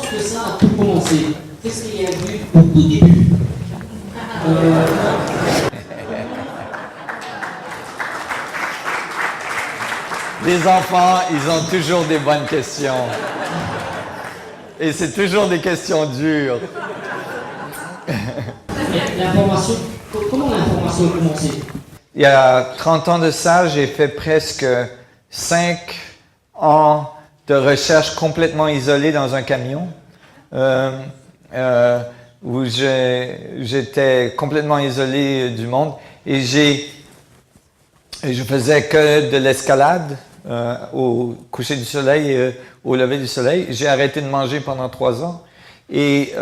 est-ce que ça a tout commencé? Qu'est-ce qu'il y a eu au tout début? Les enfants, ils ont toujours des bonnes questions. Et c'est toujours des questions dures. L'information, comment l'information a commencé? Il y a 30 ans de ça, j'ai fait presque 5 ans de recherche complètement isolée dans un camion, où j'étais complètement isolé du monde. Et je faisais que de l'escalade au coucher du soleil et au lever du soleil. J'ai arrêté de manger pendant 3 ans. Et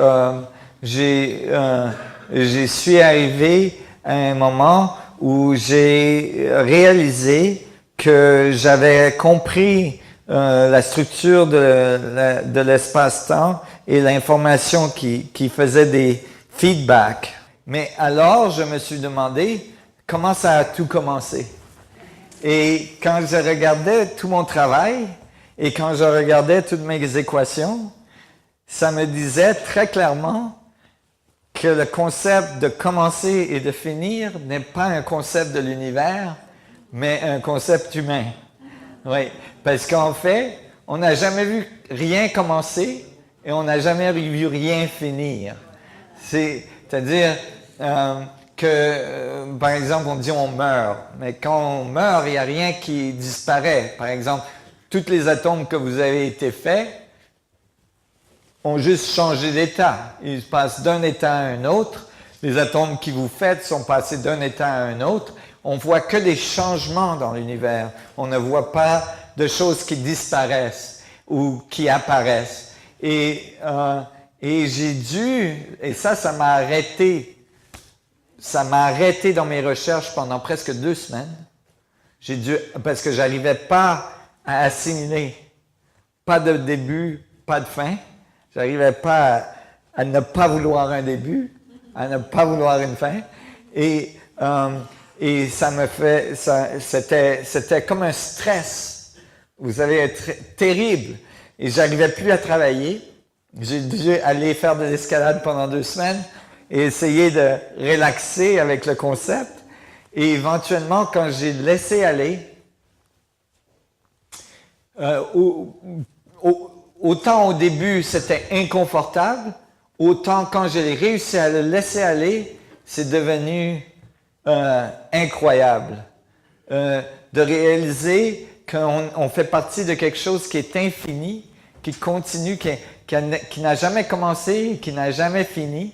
j'y suis arrivé à un moment où j'ai réalisé que j'avais compris la structure de l'espace-temps et l'information qui faisait des feedbacks. Mais alors, je me suis demandé comment ça a tout commencé. Et quand je regardais tout mon travail et quand je regardais toutes mes équations, ça me disait très clairement que le concept de commencer et de finir n'est pas un concept de l'univers, mais un concept humain. Oui, parce qu'en fait, on n'a jamais vu rien commencer et on n'a jamais vu rien finir. C'est-à-dire que, par exemple, on dit on meurt, mais quand on meurt, il n'y a rien qui disparaît. Par exemple, tous les atomes que vous avez été faits ont juste changé d'état. Ils passent d'un état à un autre. Les atomes qui vous faites sont passés d'un état à un autre. On voit que des changements dans l'univers. On ne voit pas de choses qui disparaissent ou qui apparaissent. Et j'ai dû, et ça m'a arrêté. Ça m'a arrêté dans mes recherches pendant presque 2 semaines. Parce que j'arrivais pas à assimiler. Pas de début, pas de fin. J'arrivais pas à ne pas vouloir un début, à ne pas vouloir une fin. Et ça me fait, c'était comme un stress, vous savez, terrible. Et j'arrivais plus à travailler. J'ai dû aller faire de l'escalade pendant 2 semaines et essayer de relaxer avec le concept. Et éventuellement, quand j'ai laissé aller, autant au début c'était inconfortable, autant quand j'ai réussi à le laisser aller, c'est devenu incroyable. De réaliser qu'on fait partie de quelque chose qui est infini, qui continue, qui n'a jamais commencé, qui n'a jamais fini,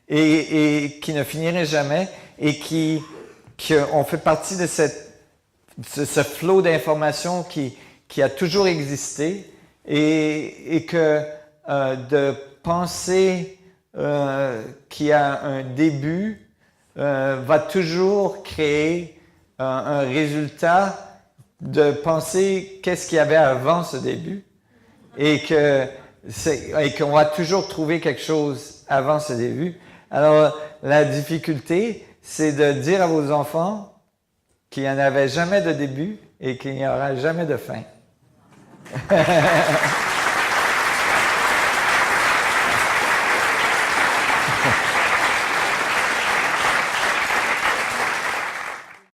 et qui ne finirait jamais, et qu'on fait partie de ce flot d'informations qui a toujours existé, et que de penser qu'il y a un début va toujours créer un résultat de penser qu'est-ce qu'il y avait avant ce début et qu'on va toujours trouver quelque chose avant ce début. Alors, la difficulté, c'est de dire à vos enfants qu'il n'y en avait jamais de début et qu'il n'y aura jamais de fin.